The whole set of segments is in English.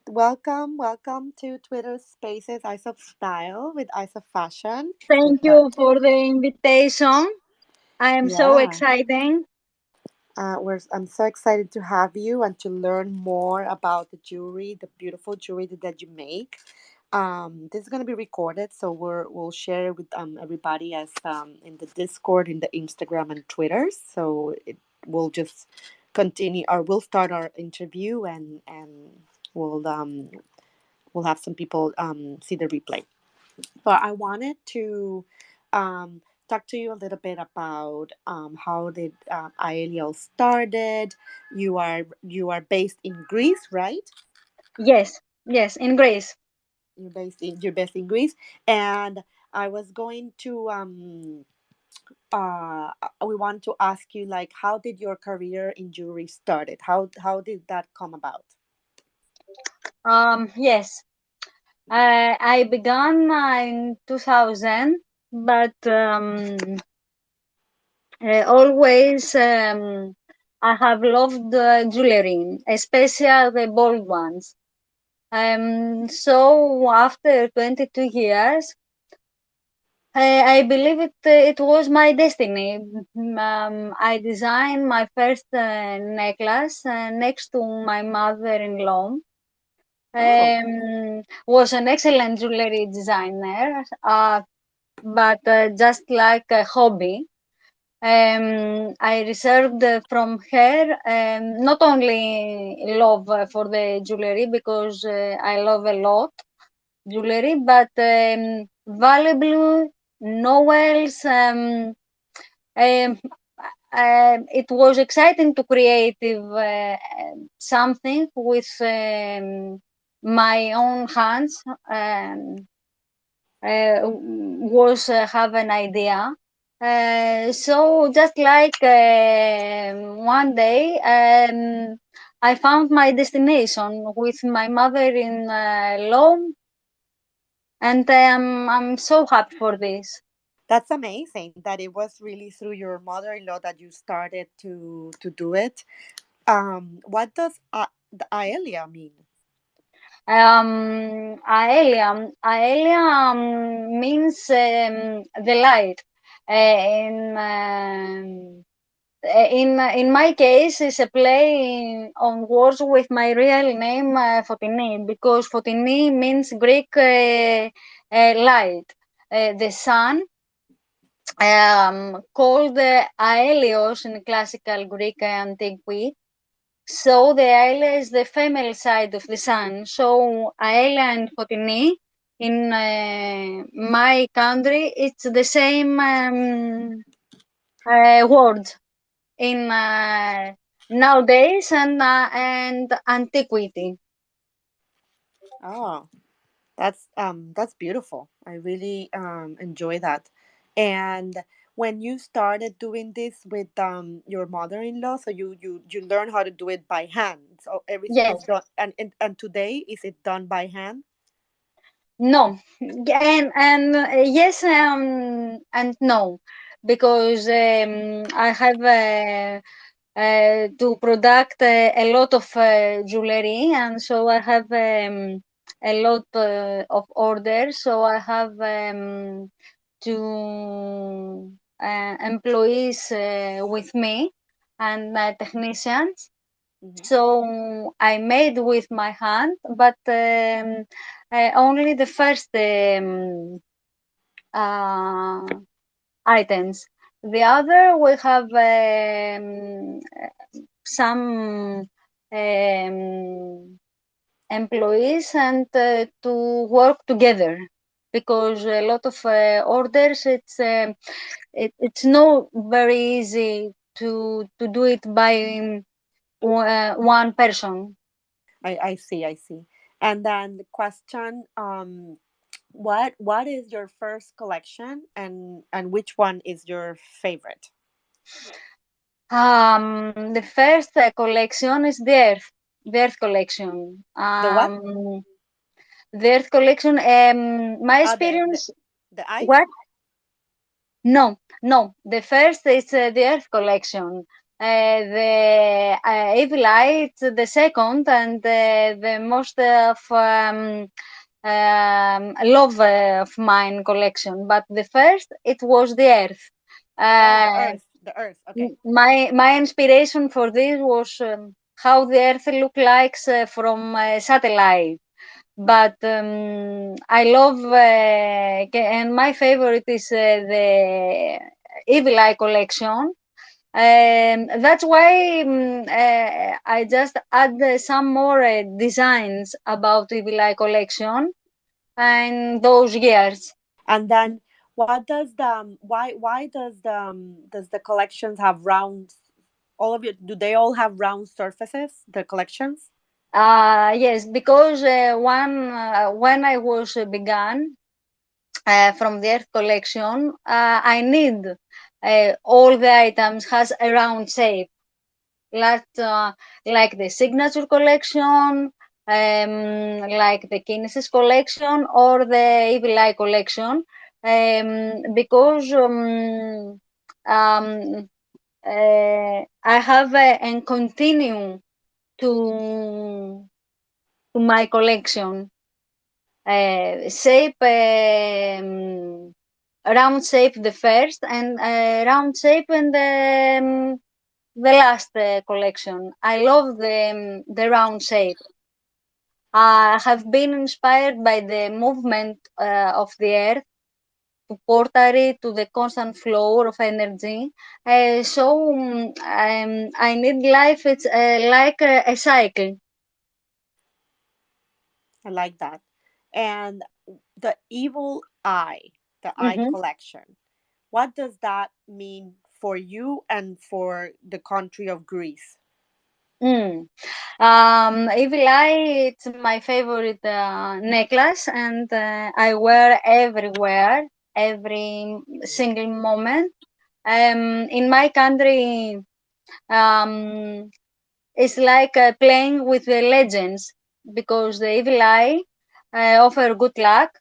Welcome to Twitter Spaces Eyes of Style with Eyes of Fashion. Thank you for the invitation. I am so Yeah, excited. I'm so excited to have you and to learn more about the jewelry, the beautiful jewelry that you make. This is going to be recorded, so we'll share it with everybody as in the Discord, in the Instagram and Twitter. So we'll just continue, or we'll start our interview, and we'll um, we'll have some people see the replay. But I wanted to talk to you a little bit about how did Aelia started. You are based in Greece, right? Yes, yes, in Greece. You're based in Greece, and I was going to we want to ask you, like, how did your career in jewelry started? How did that come about? Yes, I began in 2000, but always I have loved jewelry, especially the bold ones. So after 22 years, I believe it was my destiny. I designed my first necklace next to my mother-in-law. Oh, Was an excellent jewelry designer, but just like a hobby. I received from her not only love for the jewelry because I love a lot jewelry, but valuable novels. Um, it was exciting to creative something with my own hands. Was have an idea. So just like one day, I found my destination with my mother in law, and I'm so happy for this. that's amazing that it was really through your mother-in-law that you started to do it. What does the Aelia mean? Aelia means the light. In my case, it's a play on words with my real name, Fontini, because Fontini means Greek light. The sun, called Aelios in classical Greek antiquity. So the Aelia is the female side of the sun. So Aelia and Fontini in my country, it's the same word in nowadays and antiquity. Oh, that's beautiful. I really enjoy that. And when you started doing this with your mother-in-law, so you learn how to do it by hand. So everything is Yes, done, and today is it done by hand? no, and yes, and no, because I have to product a lot of jewelry, and so I have a lot of orders. So I have two employees with me and technicians. Hmm. So I made with my hand, but only the first uh, items. The other we have some employees and to work together because a lot of orders it's not very easy to do it by one person. I see. And then the question, what is your first collection, and which one is your favorite? The first collection is the Earth collection. The what? The Earth collection. My The experience. the ice. What? No, no. The first is the Earth collection. The Evil Eye, it's the second and the most of love of mine collection. But the first, it was the Earth. Oh, the Uh, Earth. The Earth. Okay. my inspiration for this was how the Earth look like from satellite. But I love and my favorite is the Evil Eye collection. That's why I just add some more designs about Evil Eye collection and those years. And then, what does the does the collections have round? All of it? Do they all have round surfaces? The collections. Yes, because when I was began from the Earth collection, I need all the items has a round shape, like like the signature collection, like the Kinesis collection or the Evil Eye collection, because I have and continue to my collection shape round shape the first and round shape in the last collection. I love the round shape. I have been inspired by the movement of the earth to pottery to the constant flow of energy. I need life. It's like a cycle. I like that. And the evil eye, the eye Mm-hmm. collection. What does that mean for you and for the country of Greece? Mm. Evil Eye, it's my favorite necklace, and I wear everywhere, every single moment. In my country, um, it's like playing with the legends because the Evil Eye offer good luck,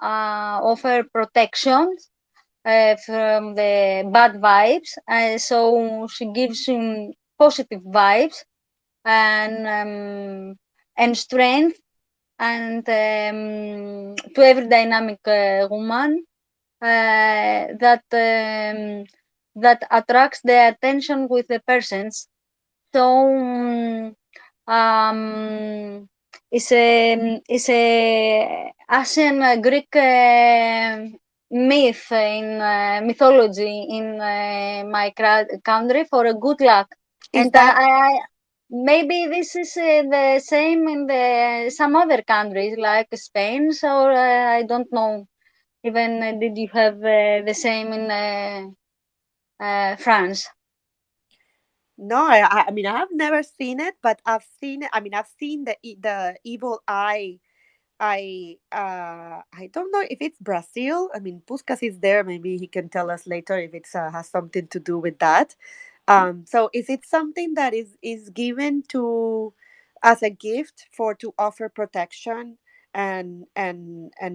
offer protection from the bad vibes. So she gives you positive vibes and strength and to every dynamic woman that attracts the attention with the persons. So um, is a ancient Greek myth in mythology in my country for a good luck. Is And that maybe this is the same in the some other countries like Spain. So I don't know. Even did you have the same in France? no? I mean, I have never seen it, but I've seen it. I mean, I've seen the evil eye. I don't know if it's Brazil. I mean, Puskas is there. Maybe he can tell us later if it's has something to do with that. So is it something that is given to as a gift for to offer protection and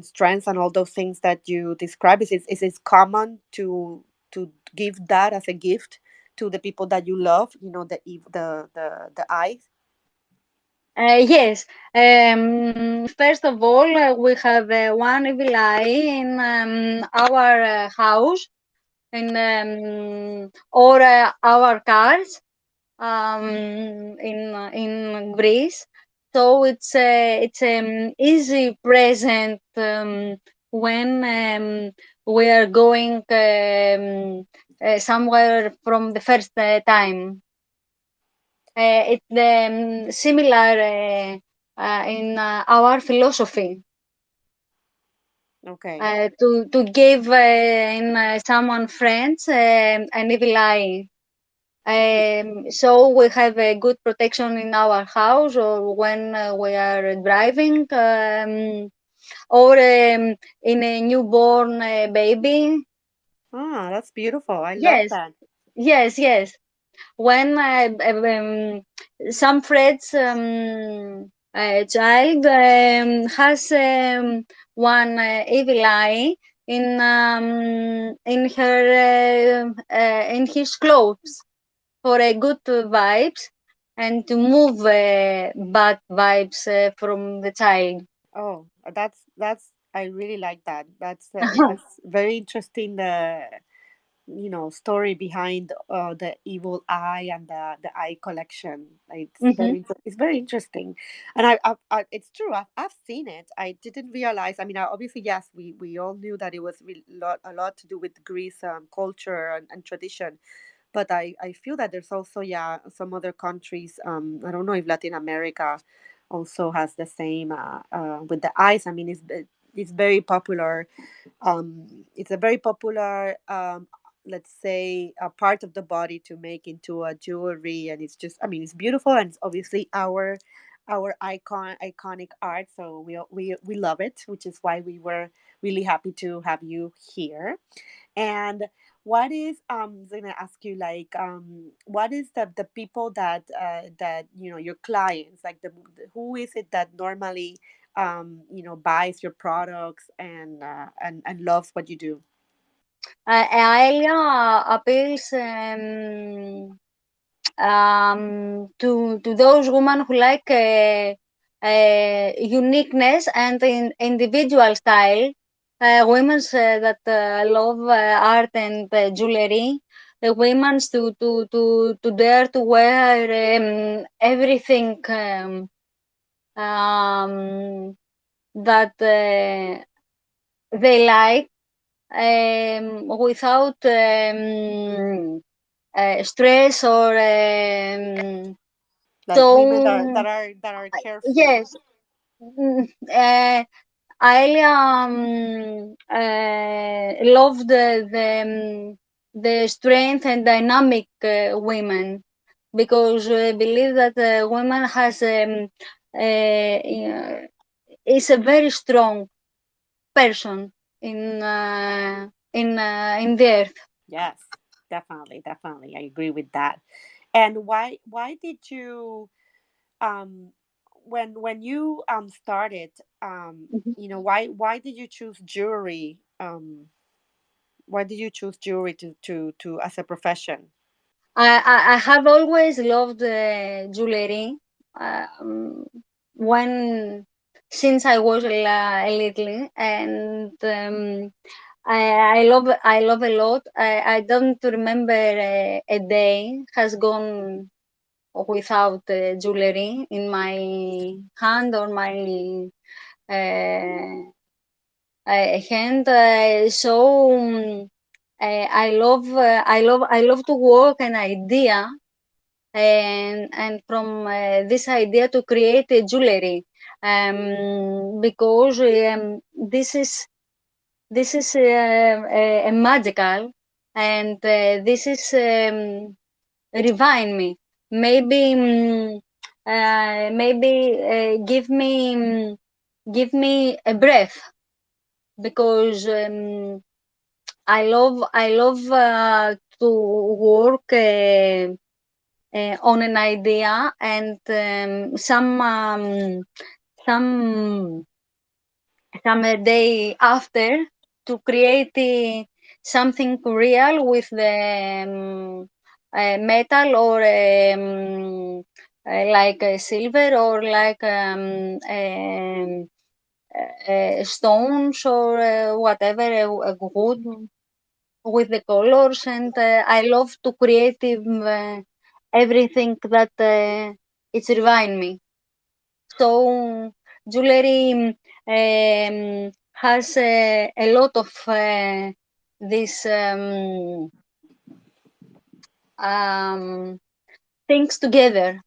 strength and all those things that you describe? Is it common to give that as a gift to the people that you love? You know, the eyes. Yes. First of all, we have one evil eye in our house or our cars in Greece. So it's easy present when we are going somewhere from the first time. It's similar in our philosophy Okay. to give in someone friends an evil eye. Y- So we have a good protection in our house or when we are driving or in a newborn baby. Ah, that's beautiful. I love Yes, that. yes, yes. When some friends child has one evil eye in her in his clothes. for a good vibes and to move bad vibes from the child. Oh, that's I really like that. That's very interesting. Story behind the evil eye and the eye collection. Mhm. It's very interesting, and it's true. I've seen it. I didn't realize. I mean, obviously, yes, we all knew that it was a lot to do with Greece culture and tradition, but I feel that there's also, yeah, some other countries. I don't know if Latin America also has the same with the eyes. I mean, it's very popular. It's a very popular, let's say, a part of the body to make into a jewelry, and it's just, I mean, it's beautiful, and it's obviously our iconic art. So we love it, which is why we were really happy to have you here. And what is I'm gonna ask you, like, what is the people that your clients, like who is it that normally buys your products and loves what you do? Aelia appeals to those women who like uniqueness and individual style. Women that love art and jewelry. Women to dare to wear everything um, that they like without stress or Like women so that are carefree. yes. I love the strength and dynamic women because I believe that women has is a very strong person in the earth. Yes, definitely, I agree with that. And why did you um when you started, why did you choose jewelry? Why did you choose jewelry to as a profession? I have always loved jewelry. Um, when since I was little, and I love a lot. I don't remember a day has gone without jewelry in my hand or my uh, hand. I love to work an idea and from this idea to create a jewelry because this is a magical and this is refine me maybe maybe give me a breath because I love to work on an idea and some day after to create something real with the metal or like silver or like stones or whatever wood with the colors and I love to create everything that it's remind me. So jewelry has a lot of these um, things together.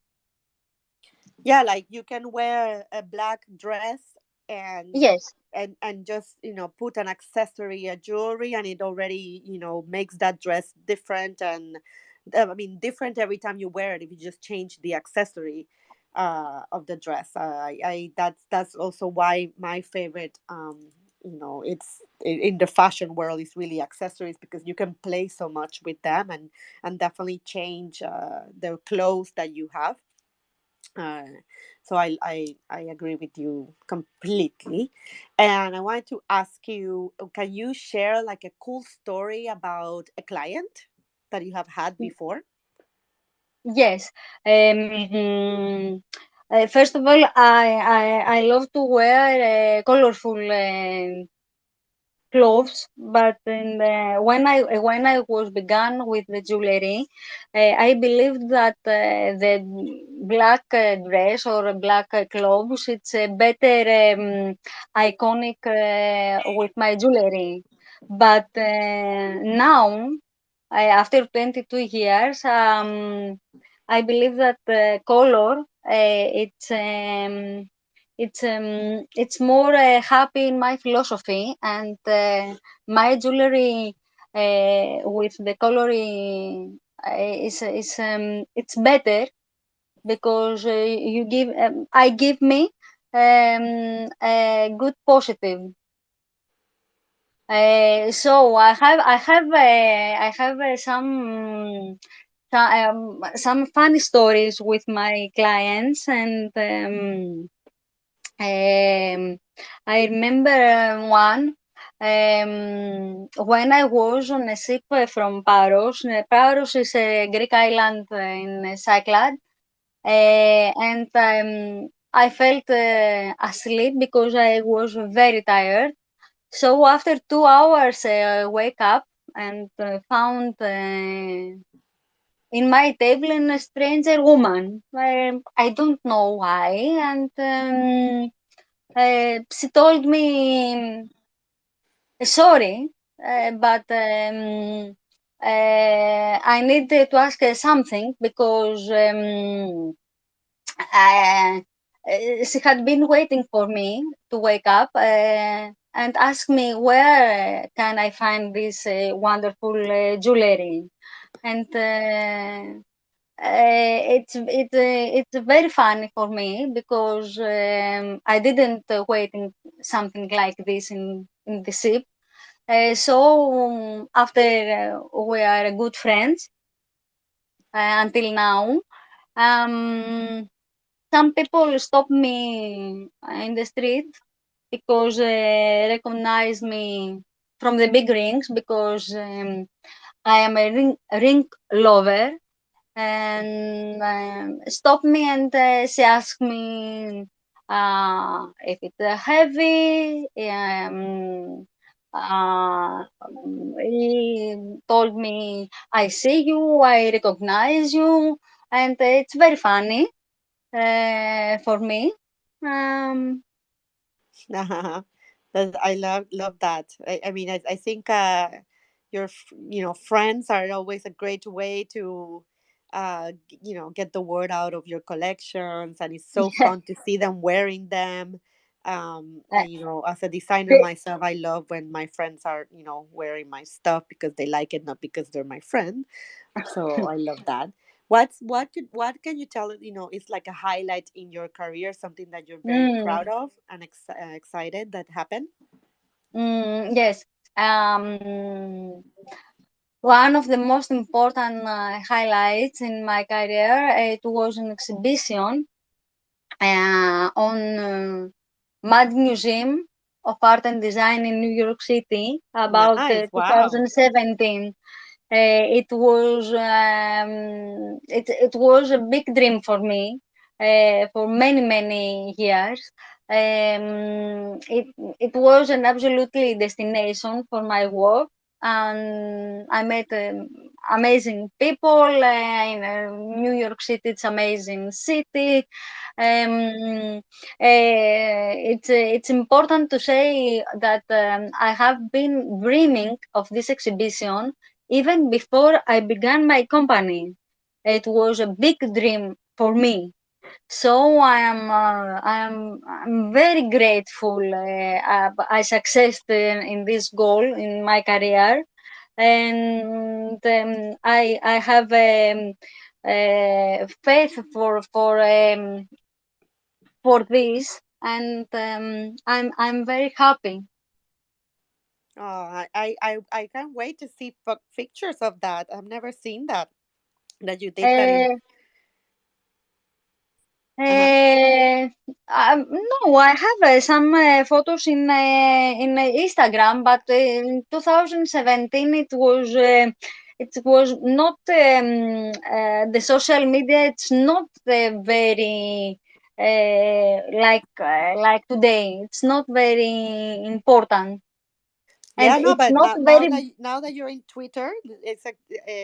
Yeah, like you can wear a black dress and Yes, just put an accessory, a jewelry, and it already makes that dress different. And I mean, different every time you wear it if you just change the accessory of the dress. That's also why my favorite, it's in the fashion world, is really accessories, because you can play so much with them and definitely change the clothes that you have. Uh, so I agree with you completely. And I wanted to ask you, can you share like a cool story about a client that you have had before? Yes. First of all, I love to wear colorful clothes, but when I was began with the jewelry, I believed that the black dress or a black clothes it's a better iconic with my jewelry. But now, after 22 years, I believe that color it's more happy in my philosophy and my jewelry with the coloring it's better because you give I give me a good positive. So I have some funny stories with my clients and um, I remember one when I was on a ship from Paros. Paros is a Greek island in Cyclad, and I felt asleep because I was very tired. So after 2 hours, I wake up and found in my table a stranger woman. I don't know why, and she told me sorry, but I need to ask her something because uh, she had been waiting for me to wake up and ask me where can I find this wonderful jewelry. And it's very funny for me because I didn't waiting something like this in the ship. So after we are good friends until now, um, some people stop me in the street because they recognize me from the big rings because I am a ring lover and stopped me and she asked me if it's heavy. He told me, I see you, I recognize you, and it's very funny for me. Um, I love that. I mean, I think your friends are always a great way to get the word out of your collections, and it's so fun to see them wearing them. uh, And as a designer the- myself, I love when my friends are wearing my stuff because they like it, not because they're my friend. So I love that. What can you tell us? It's like a highlight in your career, something that you're very mm, proud of and excited that happened. yes. Um, One of the most important highlights in my career, it was an exhibition on Mad Museum of Art and Design in New York City about Nice. Wow. 2017. It was a big dream for me for many years. It was an absolutely destination for my work, and I met amazing people in New York City. It's amazing city. It's important to say that I have been dreaming of this exhibition even before I began my company. It was a big dream for me. So I'm very grateful. I succeeded in this goal in my career, and I have faith for this, and I'm very happy. Oh, I can't wait to see pictures of that. I've never seen that you did that in. Uh, Uh-huh. no, I have some photos in Instagram, but in 2017 it was. it was not the social media. It's not very like today. It's not very important, and Yeah, no, it's but not now very. that you're in Twitter,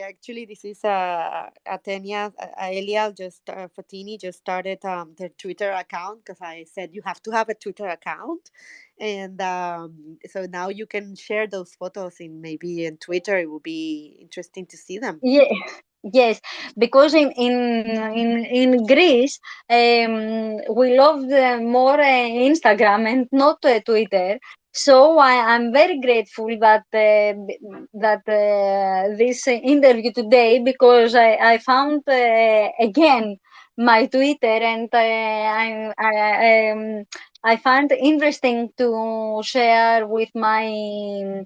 actually this is Atenia Aelia just Fontini just started their Twitter account because I said you have to have a Twitter account, and so now you can share those photos in maybe in Twitter. It will be interesting to see them. Yeah, yes, because in Greece, we love more Instagram and not Twitter. So I'm very grateful that this interview today, because I found again my Twitter, and I find interesting to share with my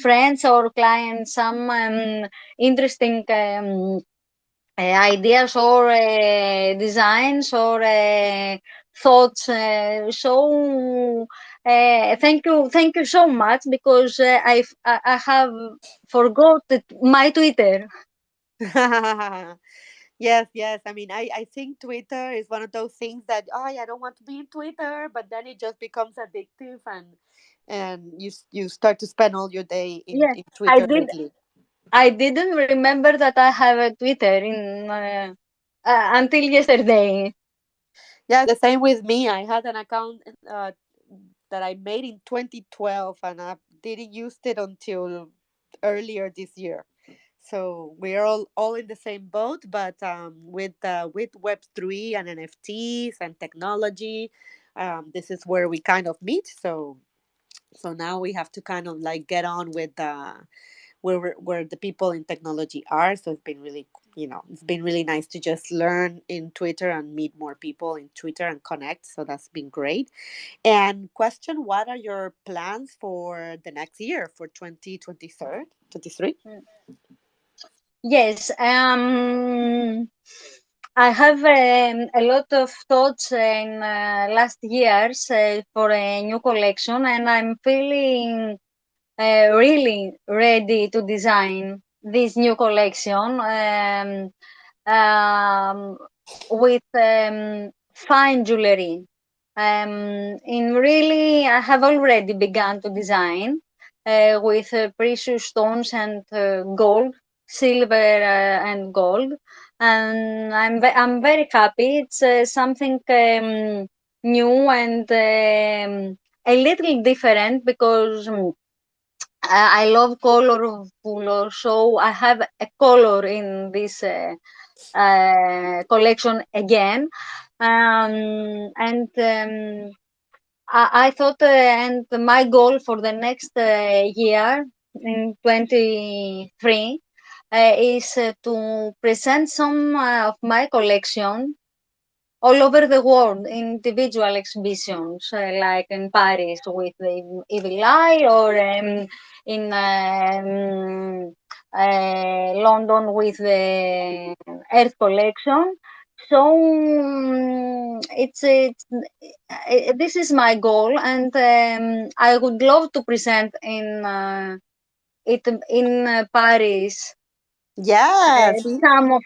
friends or clients some interesting ideas or designs or thoughts. Thank you so much, because I have forgot my Twitter. Yes, yes. I mean, I think Twitter is one of those things that, oh, I don't want to be in Twitter, but then it just becomes addictive, and you start to spend all your day Yeah, in I Twitter did. lately. I didn't remember that I have a Twitter until yesterday. Yeah, the same with me. I had an account that I made in 2012, and I didn't use it until earlier this year. So we're all in the same boat, but with Web3 and NFTs and technology, this is where we kind of meet. So now we have to kind of like get on with where the people in technology are. So it's been really, it's been really nice to just learn in Twitter and meet more people in Twitter and connect. So that's been great. And question, what are your plans for the next year for 2023? 23? Yes, I have a lot of thoughts in last years for a new collection, and I'm feeling really ready to design this new collection um, with fine jewelry. In really, I have already begun to design with precious stones and gold, silver and gold, and I'm very happy. It's something new and a little different, because I love colorful, so I have a color in this collection again. And I thought, and my goal for the next year in 23 is to present some of my collection all over the world, individual exhibitions, like in Paris with the Evil Eye, or in London with the Earth collection. So this is my goal, and I would love to present it in Paris. Yeah, see? Some of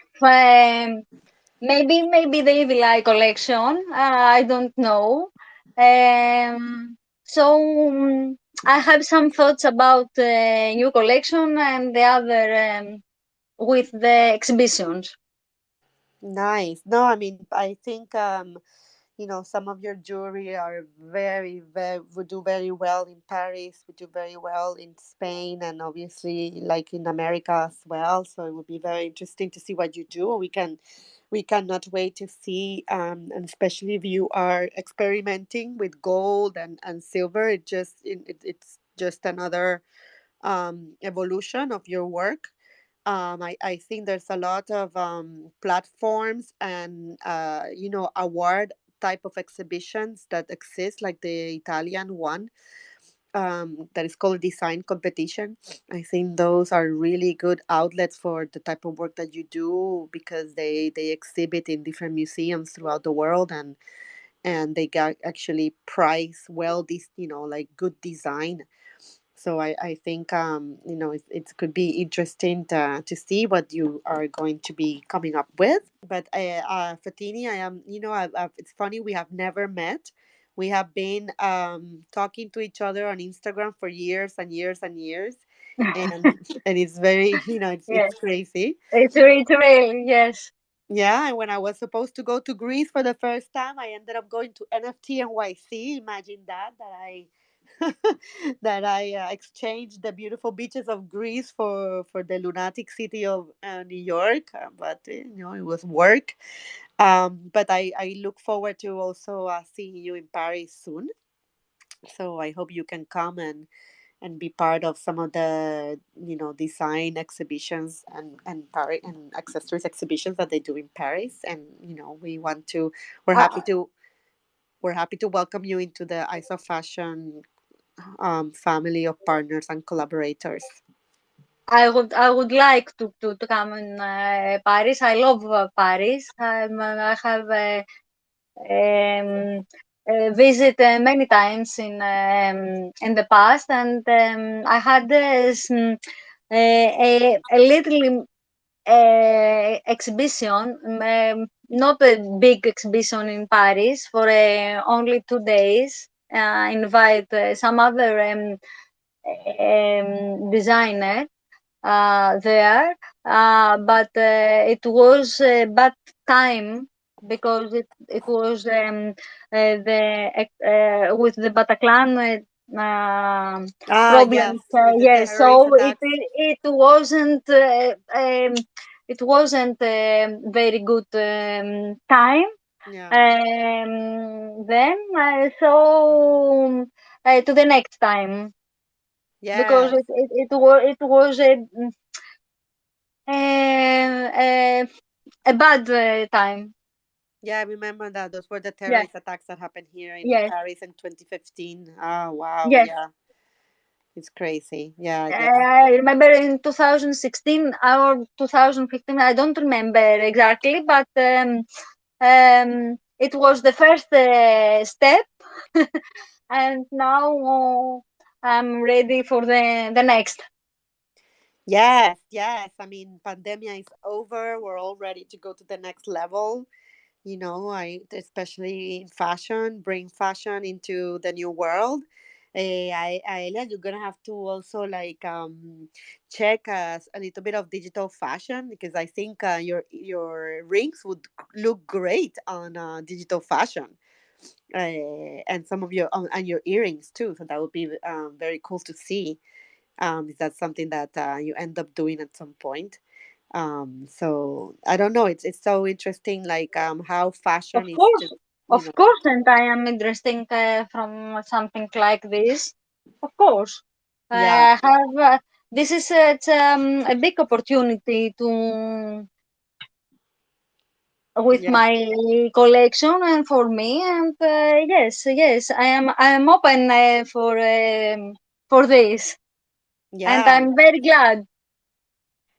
maybe the Evil Eye collection. I don't know. So I have some thoughts about the new collection and the other with the exhibitions. Nice. No, I mean, I think some of your jewelry are very would do very well in Paris, would do very well in Spain, and obviously like in America as well. So it would be very interesting to see what you do. We cannot wait to see, and especially if you are experimenting with gold and silver. It's just another evolution of your work. I think there's a lot of platforms and award type of exhibitions that exist, like the Italian one, that is called design competition. I think those are really good outlets for the type of work that you do, because they exhibit in different museums throughout the world, and they got actually price well this like good design. So I think it could be interesting to see what you are going to be coming up with. But Fatini, I am, it's funny, we have never met. We have been talking to each other on Instagram for years and years and years, and and it's very, it's Yes, crazy. it's real. Yes. Yeah, and when I was supposed to go to Greece for the first time, I ended up going to NFT NYC. Imagine that I that I exchanged the beautiful beaches of Greece for the lunatic city of New York. But it was work. But I look forward to also seeing you in Paris soon. So I hope you can come and be part of some of the design exhibitions and Paris and accessories exhibitions that they do in Paris. And we want to we're I, happy to we're happy to welcome you into the ISO Fashion family of partners and collaborators. I would like to come in Paris. I love Paris. I have um, visit many times in the past, and I had a little exhibition, not a big exhibition in Paris for only 2 days. Invite some other designer there, but it was a bad time because it was the with the Bataclan Ah, yes, problems. with the Yes, terrorist so attacks. it wasn't a very good time. Yeah. Then so to the next time because Yes. it was uh, a bad time. Yeah, I remember that. Those were the Yes, terrorist attacks that happened here in yes, Paris in 2015. Oh, wow. yes. Yeah. It's crazy. Yeah, yeah. I remember in 2016 or 2015. I don't remember exactly, but it was the first step, and now I'm ready for the next. Yes, yes. I mean, pandemia is over. We're all ready to go to the next level. I especially in fashion, bring fashion into the new world. Aelia, you're gonna have to also like check a little bit of digital fashion because I think your rings would look great on digital fashion, and some of your and your earrings too. So that would be very cool to see. Is that something that you end up doing at some point? So I don't know, it's so interesting, like how Of fashion is course, just you know and I am interesting from something like this. Of course, yeah, I have. This is it's, a big opportunity to with yeah, my collection and for me. And yes, yes, I am open for this, and yeah, I'm very glad.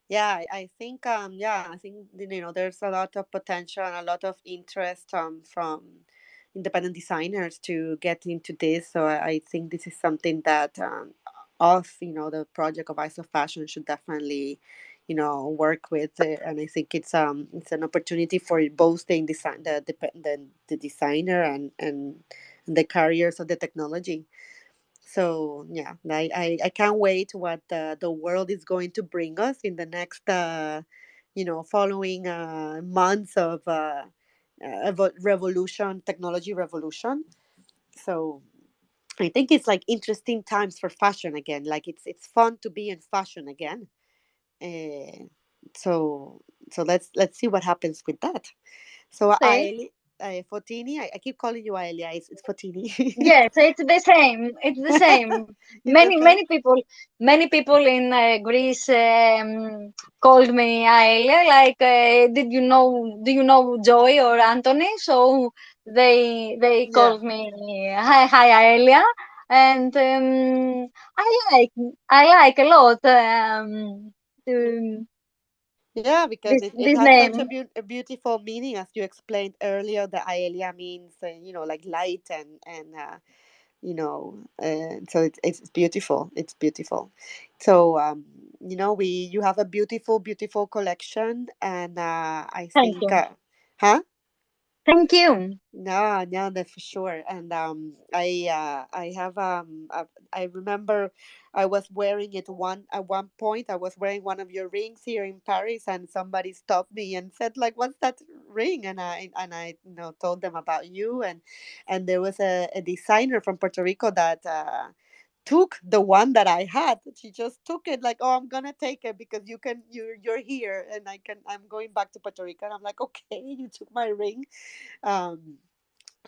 yeah. I think yeah, I think there's a lot of potential and a lot of interest from independent designers to get into this. So I think this is something that us, the project of ISO Fashion should definitely work with, and I think it's an opportunity for both the designer and the carriers of the technology. So yeah, I can't wait what the world is going to bring us in the next following months of revolution, technology revolution. So I think it's like interesting times for fashion again. Like it's fun to be in fashion again. Uh, so let's see what happens with that. So See? Fotini, I keep calling you Aelia. It's Fotini. Yes, it's the same. It's the same. It's the same. Many people in Greece called me Aelia. Like, did you know? Do you know Joy or Anthony? So they Yeah. called me hi Aelia, and I like I like a lot um, Yeah, because it this has such name. a beautiful meaning, as you explained earlier. The Aelia means, like light and So it's beautiful. It's beautiful. So you have a beautiful, beautiful collection, and I Thank think, you. huh? Thank you. No, no, that's for sure. And I have I remember I was wearing it one at one point. I was wearing one of your rings here in Paris, and somebody stopped me and said, like, "What's that ring?" And I told them about you, and there was a designer from Puerto Rico that took the one that I had. She just took it, like, "Oh, I'm gonna take it because you're here, and I'm going back to Puerto Rico." And I'm like, "Okay, you took my ring." Um,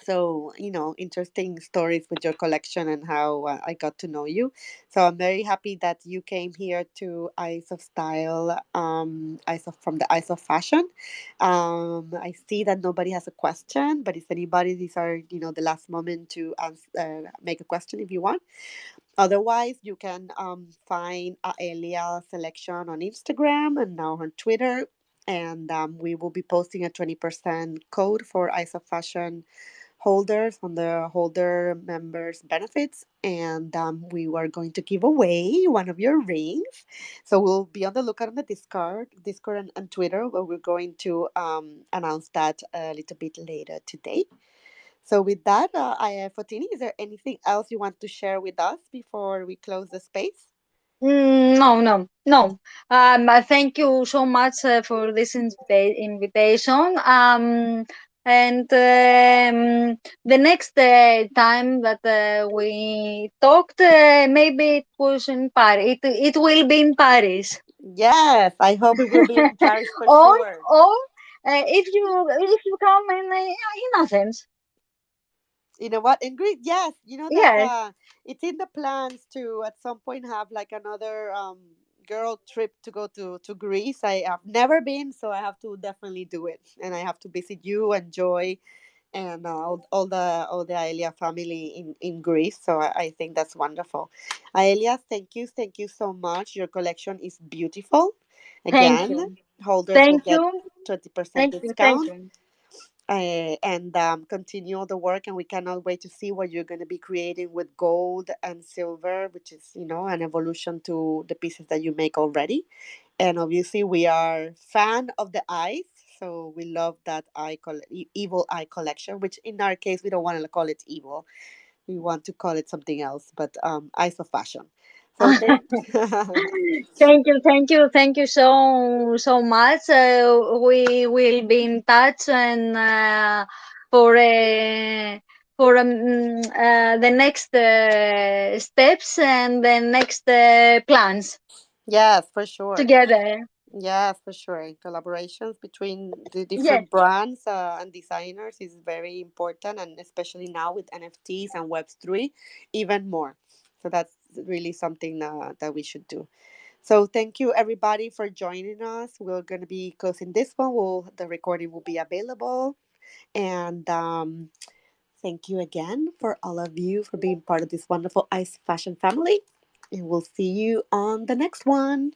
so interesting stories with your collection and how I got to know you. So I'm very happy that you came here to Eyes of Style, from the Eyes of Fashion. I see that nobody has a question, but if anybody, these are the last moment to make a question if you want. Otherwise, you can find Aelia Selection on Instagram and now on Twitter. And we will be posting a 20% code for Eyes of Fashion holders on the holder members benefits, and we were going to give away one of your rings. So we'll be on the lookout on the discord and Twitter, where we're going to announce that a little bit later today. So with that, Fotini, is there anything else you want to share with us before we close the space? No, no, no. Thank you so much for this invitation. And the next time that we talked, maybe it was in Paris. It will be in Paris. Yes, I hope it will be in Paris for or sure. or if you come in Athens. You know what? In Greece, yes. You know that Yes. it's in the plans to at some point have like another girl trip to go to Greece. I have never been, so I have to definitely do it, and I have to visit you and Joy and all the Aelia family in Greece. So I think that's wonderful. Aelia, thank you so much. Your collection is beautiful. Thank Again, you. holders will Thank get you. 20% Thank you. Thank discount, you. and continue the work. And we cannot wait to see what you're going to be creating with gold and silver, which is an evolution to the pieces that you make already. And obviously we are fan of the eyes, so we love that evil eye collection, which in our case we don't want to call it evil, we want to call it something else, but eyes of fashion. So thank Thank you so much. We will be in touch and for the next steps and the next plans yes, for sure. together. Yes, for sure. Collaborations between the Yes. different brands and designers is very important, and especially now with NFTs and Web3, even more. So that's really something that we should do. So thank you everybody for joining us. We're going to be closing this one. The recording will be available, and thank you again for all of you for being part of this wonderful Ice Fashion family. And we'll see you on the next one.